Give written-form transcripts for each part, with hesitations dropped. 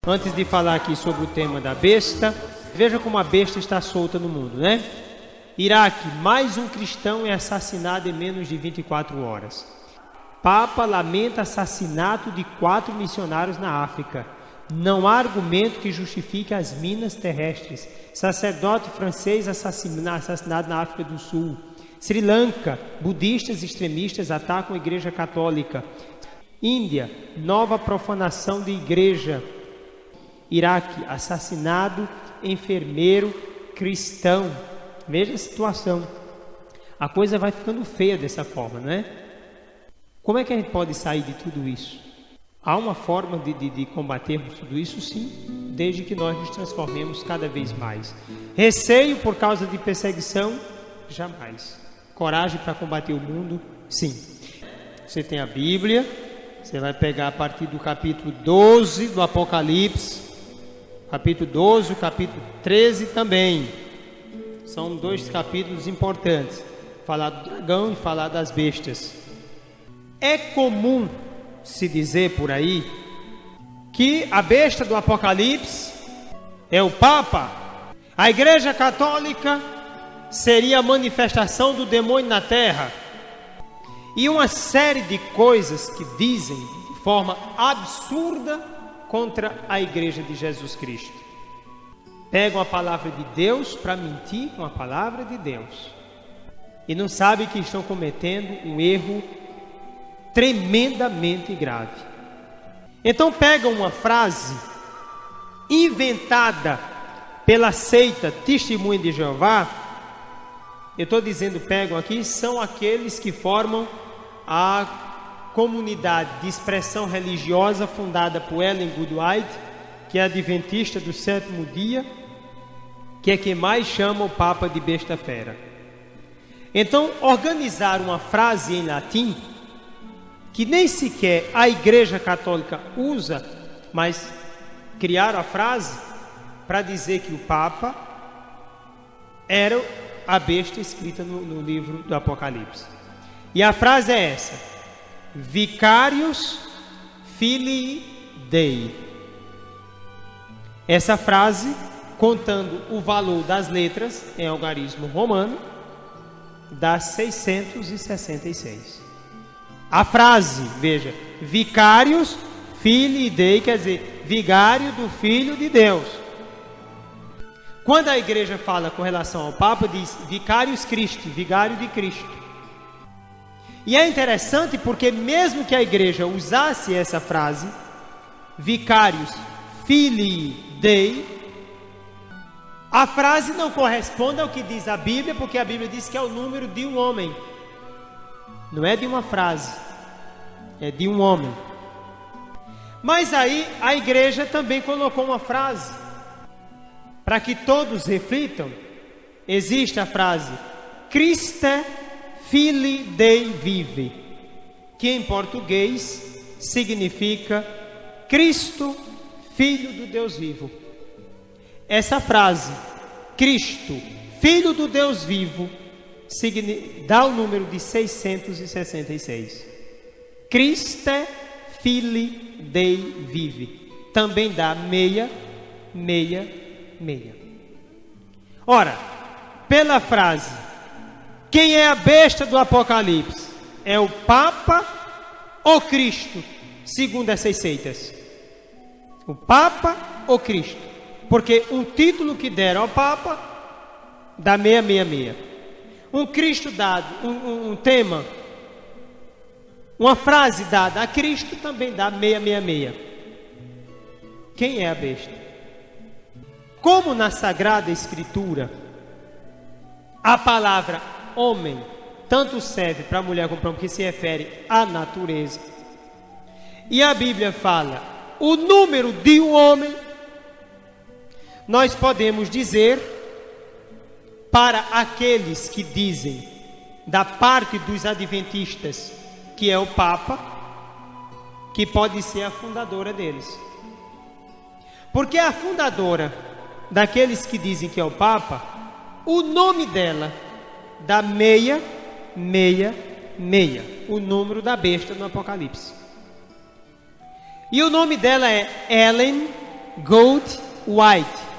Antes de falar aqui sobre o tema da besta, veja como a besta está solta no mundo, né? Iraque, mais um cristão é assassinado em menos de 24 horas. Papa lamenta assassinato de 4 missionários na África. Não há argumento que justifique as minas terrestres. Sacerdote francês assassinado na África do Sul. Sri Lanka, budistas extremistas atacam a igreja católica. Índia, nova profanação de igreja. Iraque, assassinado, enfermeiro, cristão. Veja a situação. A coisa vai ficando feia dessa forma, não é? Como é que a gente pode sair de tudo isso? Há uma forma de combatermos tudo isso? Sim, desde que nós nos transformemos cada vez mais. Receio por causa de perseguição? Jamais. Coragem para combater o mundo? Sim. Você tem a Bíblia, você vai pegar a partir do capítulo 12 do Apocalipse, capítulo 12, o capítulo 13 também. São 2 capítulos importantes. Falar do dragão e falar das bestas. É comum se dizer por aí que a besta do Apocalipse é o Papa. A Igreja Católica seria a manifestação do demônio na terra. E uma série de coisas que dizem de forma absurda contra a Igreja de Jesus Cristo. Pegam a palavra de Deus para mentir com a palavra de Deus. E não sabem que estão cometendo um erro tremendamente grave. Então pegam uma frase inventada pela seita Testemunha de Jeová. Eu estou dizendo pegam aqui, são aqueles que formam a comunidade de expressão religiosa fundada por Ellen G. White, que é adventista do 7º dia, que é quem mais chama o Papa de besta fera. Então organizar uma frase em latim que nem sequer a Igreja Católica usa, mas criaram a frase para dizer que o Papa era a besta escrita no livro do Apocalipse. E a frase é essa: Vicarius Filii Dei. Essa frase, contando o valor das letras em algarismo romano, dá 666. A frase, veja, Vicarius Filii Dei, quer dizer, vigário do Filho de Deus. Quando a igreja fala com relação ao Papa, diz Vicarius Christi, vigário de Cristo. E é interessante porque mesmo que a igreja usasse essa frase, Vicarius Filii Dei, a frase não corresponde ao que diz a Bíblia, porque a Bíblia diz que é o número de um homem. Não é de uma frase, é de um homem. Mas aí a igreja também colocou uma frase, para que todos reflitam. Existe a frase Christe Filii Dei Vive, que em português significa Cristo, Filho do Deus vivo. Essa frase, Cristo, Filho do Deus vivo, dá o número de 666. Christe Filii Dei Vive. Também dá 666. Ora, pela frase, quem é a besta do Apocalipse? É o Papa ou Cristo, segundo essas seitas? O Papa ou Cristo? Porque um título que deram ao Papa dá 666. Um Cristo dado, um tema, uma frase dada a Cristo também dá 666. Quem é a besta? Como na Sagrada Escritura a palavra homem tanto serve para a mulher como para o homem, que se refere à natureza, e a Bíblia fala o número de um homem, nós podemos dizer, para aqueles que dizem da parte dos adventistas que é o Papa, que pode ser a fundadora deles. Porque a fundadora daqueles que dizem que é o Papa, o nome dela dá 666, o número da besta no Apocalipse. E o nome dela é Ellen Goldwhite.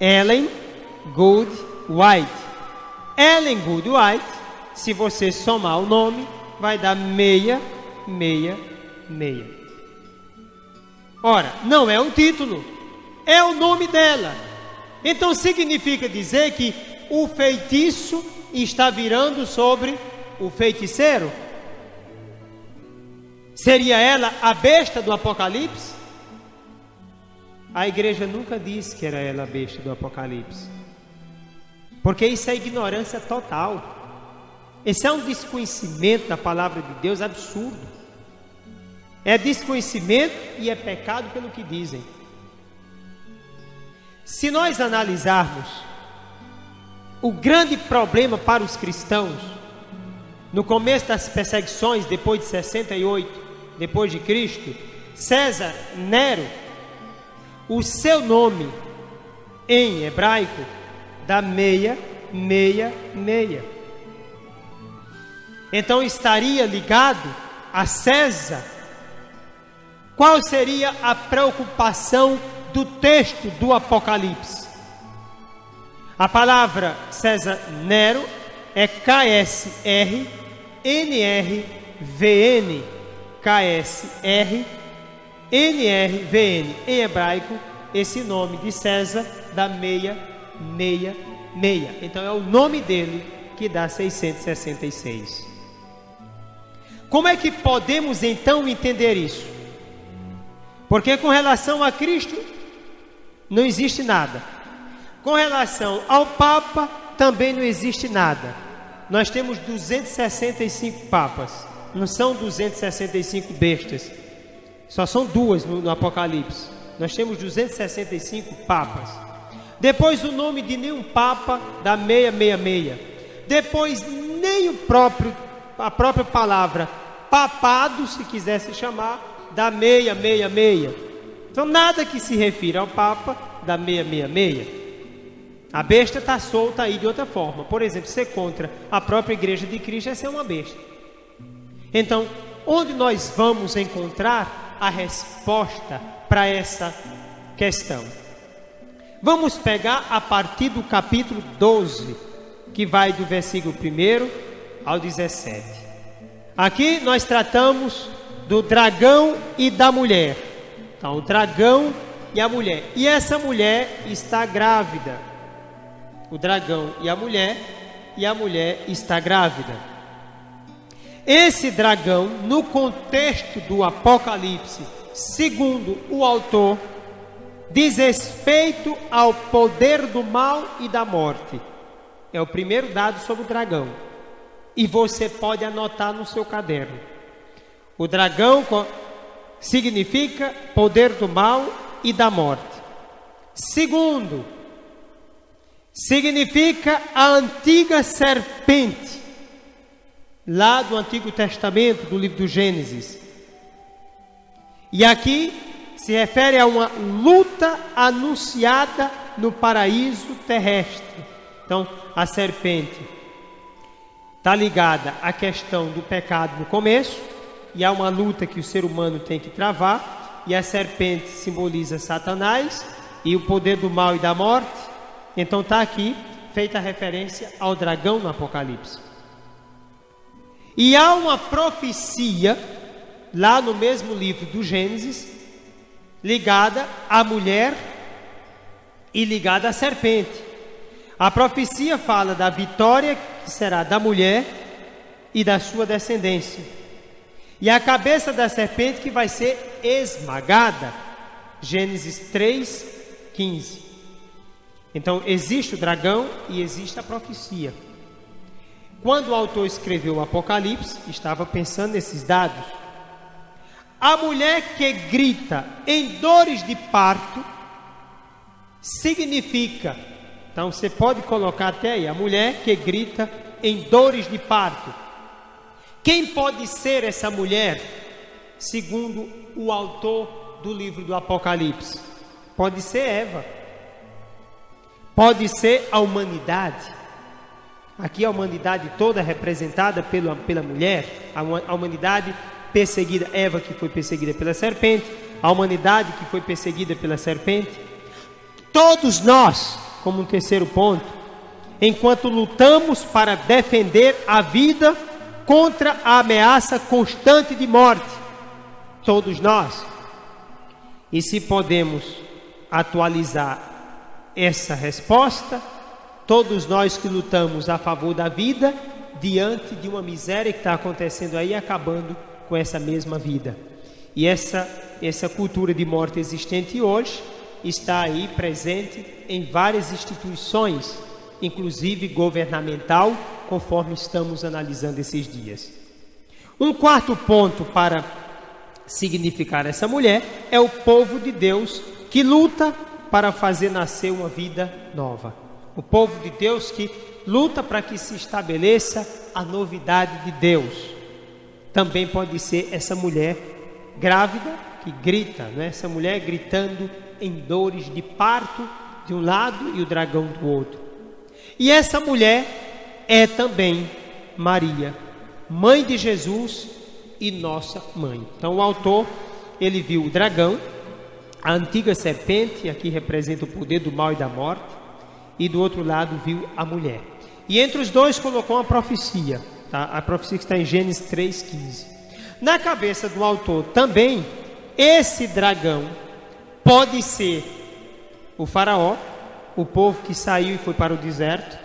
Ellen Goldwhite. Ellen Goldwhite, se você somar o nome, vai dar 666. Ora, não é um título, é o nome dela. Então significa dizer que o feitiço está virando sobre o feiticeiro? Seria ela a besta do Apocalipse? A igreja nunca disse que era ela a besta do Apocalipse, porque isso é ignorância total. Esse é um desconhecimento da palavra de Deus absurdo. É desconhecimento e é pecado pelo que dizem. Se nós analisarmos o grande problema para os cristãos no começo das perseguições, depois de 68 depois de Cristo, César Nero, o seu nome em hebraico dá 666. Então estaria ligado a César. Qual seria a preocupação do texto do Apocalipse? A palavra César Nero é KSRNRVN. KSRNRVN. Em hebraico, esse nome de César dá 666. Então é o nome dele que dá 666. Como é que podemos então entender isso? Porque com relação a Cristo não existe nada. Com relação ao Papa também não existe nada. Nós temos 265 papas. Não são 265 bestas. Só são duas no Apocalipse. Nós temos 265 papas. Depois o nome de nenhum papa dá 666. Depois nem a própria palavra papado, se quisesse chamar, dá 666. Então nada que se refira ao Papa dá 666. A besta está solta aí de outra forma. Por exemplo, ser contra a própria igreja de Cristo é ser uma besta. Então, onde nós vamos encontrar a resposta para essa questão? Vamos pegar a partir do capítulo 12, que vai do versículo 1 ao 17. Aqui nós tratamos do dragão e da mulher. Então, o dragão e a mulher. E essa mulher está grávida. O dragão e a mulher está grávida. Esse dragão, no contexto do Apocalipse, segundo o autor, diz respeito ao poder do mal e da morte. É o primeiro dado sobre o dragão. E você pode anotar no seu caderno. O dragão significa poder do mal e da morte. Segundo, significa a antiga serpente, lá do Antigo Testamento, do livro do Gênesis. E aqui se refere a uma luta anunciada no paraíso terrestre. Então, a serpente está ligada à questão do pecado no começo, e há uma luta que o ser humano tem que travar, e a serpente simboliza Satanás e o poder do mal e da morte. Então está aqui feita a referência ao dragão no Apocalipse. E há uma profecia lá no mesmo livro do Gênesis, ligada à mulher e ligada à serpente. A profecia fala da vitória que será da mulher e da sua descendência, e a cabeça da serpente que vai ser esmagada. Gênesis 3:15. Então existe o dragão e existe a profecia. Quando o autor escreveu o Apocalipse, estava pensando nesses dados. A mulher que grita em dores de parto significa, então você pode colocar até aí, a mulher que grita em dores de parto. Quem pode ser essa mulher, segundo o autor do livro do Apocalipse? Pode ser Eva. Pode ser a humanidade. Aqui a humanidade toda é representada pela mulher. A humanidade perseguida, Eva que foi perseguida pela serpente, a humanidade que foi perseguida pela serpente. Todos nós, como um terceiro ponto, enquanto lutamos para defender a vida contra a ameaça constante de morte, todos nós. E se podemos atualizar essa resposta, todos nós que lutamos a favor da vida diante de uma miséria que está acontecendo aí, acabando com essa mesma vida. E essa cultura de morte existente hoje está aí presente em várias instituições, inclusive governamental, conforme estamos analisando esses dias. Um quarto ponto para significar essa mulher é o povo de Deus que luta para fazer nascer uma vida nova. O povo de Deus que luta para que se estabeleça a novidade de Deus. Também pode ser essa mulher grávida que grita, né? Essa mulher gritando em dores de parto de um lado e o dragão do outro. E essa mulher é também Maria, mãe de Jesus e nossa mãe. Então o autor, ele viu o dragão, a antiga serpente, aqui representa o poder do mal e da morte, e do outro lado viu a mulher. E entre os dois colocou uma profecia, tá? A profecia que está em Gênesis 3,15. Na cabeça do autor também, esse dragão pode ser o faraó, o povo que saiu e foi para o deserto,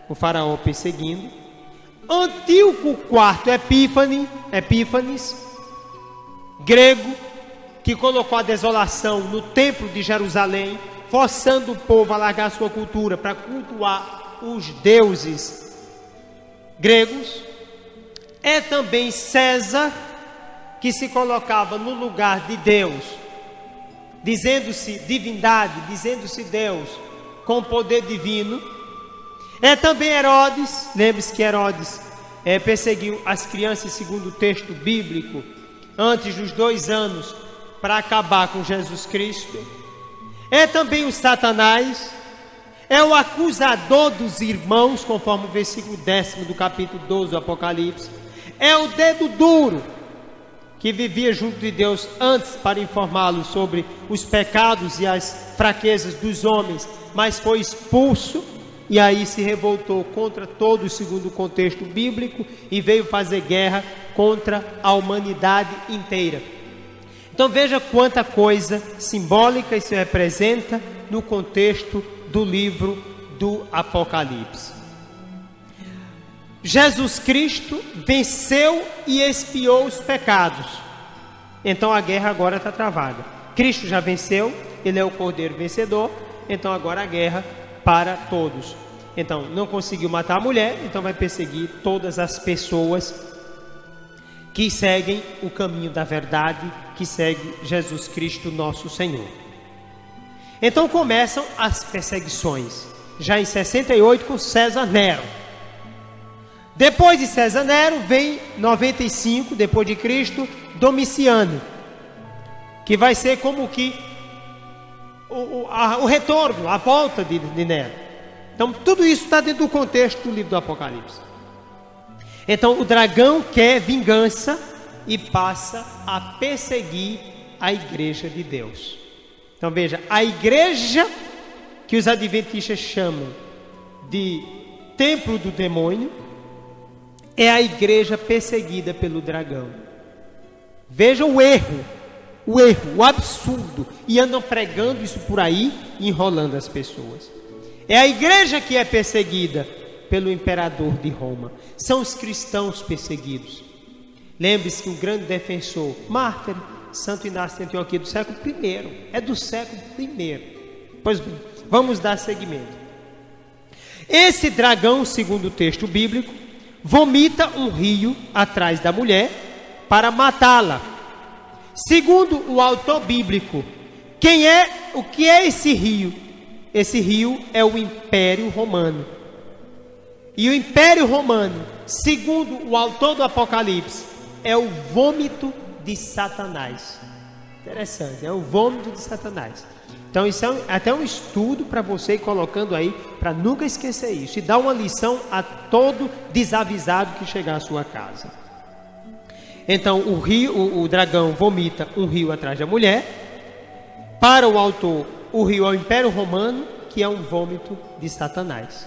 o faraó perseguindo. Antíoco IV Epífanes, grego, que colocou a desolação no templo de Jerusalém, forçando o povo a largar sua cultura para cultuar os deuses gregos. É também César, que se colocava no lugar de Deus, dizendo-se divindade, dizendo-se Deus, com poder divino. É também Herodes, lembre-se que Herodes perseguiu as crianças segundo o texto bíblico, antes dos 2 anos, para acabar com Jesus Cristo. É também o Satanás, é o acusador dos irmãos, conforme o versículo 10 do capítulo 12 do Apocalipse. É o dedo duro, que vivia junto de Deus antes para informá-los sobre os pecados e as fraquezas dos homens, mas foi expulso e aí se revoltou contra todos segundo o contexto bíblico e veio fazer guerra contra a humanidade inteira. Então veja quanta coisa simbólica isso representa no contexto do livro do Apocalipse. Jesus Cristo venceu e expiou os pecados. Então a guerra agora está travada. Cristo já venceu, ele é o Cordeiro vencedor. Então agora a guerra para todos. Então não conseguiu matar a mulher, então vai perseguir todas as pessoas que seguem o caminho da verdade, que segue Jesus Cristo nosso Senhor. Então começam as perseguições, já em 68 com César Nero. Depois de César Nero vem 95 depois de Cristo, Domiciano, que vai ser como que o retorno, a volta de Nero. Então tudo isso está dentro do contexto do livro do Apocalipse. Então o dragão quer vingança e passa a perseguir a igreja de Deus. Então veja, a igreja que os adventistas chamam de templo do demônio é a igreja perseguida pelo dragão. Veja o erro, o absurdo, e andam pregando isso por aí, enrolando as pessoas. É a igreja que é perseguida pelo imperador de Roma. São os cristãos perseguidos. Lembre-se que o grande defensor, mártir, Santo Inácio de Antioquia, do século I, é do século I. Pois bem, vamos dar seguimento. Esse dragão, segundo o texto bíblico, vomita um rio atrás da mulher para matá-la. Segundo o autor bíblico, o que é esse rio? Esse rio é o Império Romano. E o Império Romano, segundo o autor do Apocalipse, é o vômito de Satanás. Interessante, é o vômito de Satanás. Então isso é até um estudo para você ir colocando aí, para nunca esquecer isso, e dar uma lição a todo desavisado que chegar à sua casa. Então o dragão vomita um rio atrás da mulher, Para o autor, o rio é o Império Romano, que é um vômito de Satanás.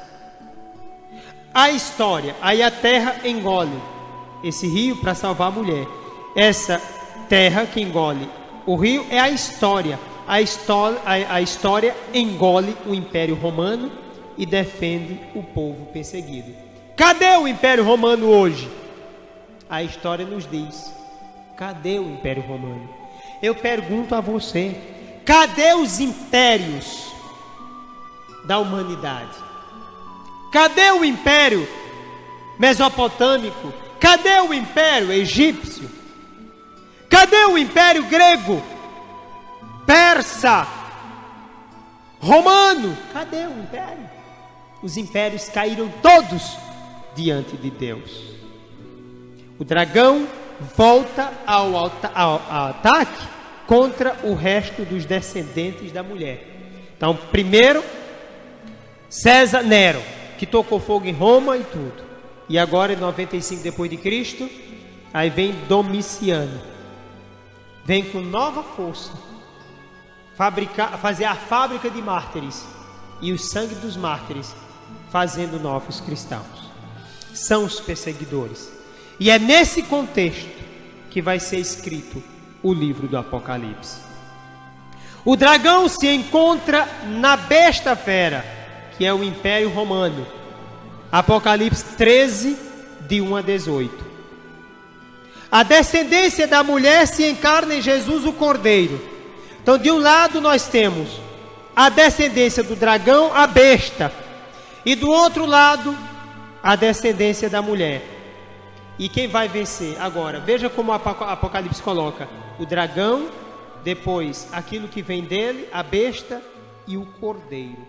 A história, aí a terra engole esse rio para salvar a mulher. Essa terra que engole o rio é a história. A história engole o Império Romano e defende o povo perseguido. Cadê o Império Romano hoje? A história nos diz. Cadê o Império Romano? Eu pergunto a você, cadê os impérios da humanidade? Cadê o Império Mesopotâmico? Cadê o Império Egípcio? Cadê o Império Grego? Persa? Romano? Cadê o Império? Os impérios caíram todos diante de Deus. O dragão volta ao ataque contra o resto dos descendentes da mulher. Então, primeiro, César Nero, que tocou fogo em Roma e tudo. E agora, em 95 depois de Cristo, aí vem Domiciano. Vem com nova força, fazer a fábrica de mártires. E o sangue dos mártires fazendo novos cristãos. São os perseguidores. E é nesse contexto que vai ser escrito o livro do Apocalipse. O dragão se encontra na besta fera, que é o Império Romano. Apocalipse 13, de 1 a 18. A descendência da mulher se encarna em Jesus o Cordeiro. Então, de um lado nós temos a descendência do dragão, a besta. E do outro lado, a descendência da mulher. E quem vai vencer? Agora, veja como o Apocalipse coloca: o dragão, depois aquilo que vem dele, a besta e o cordeiro.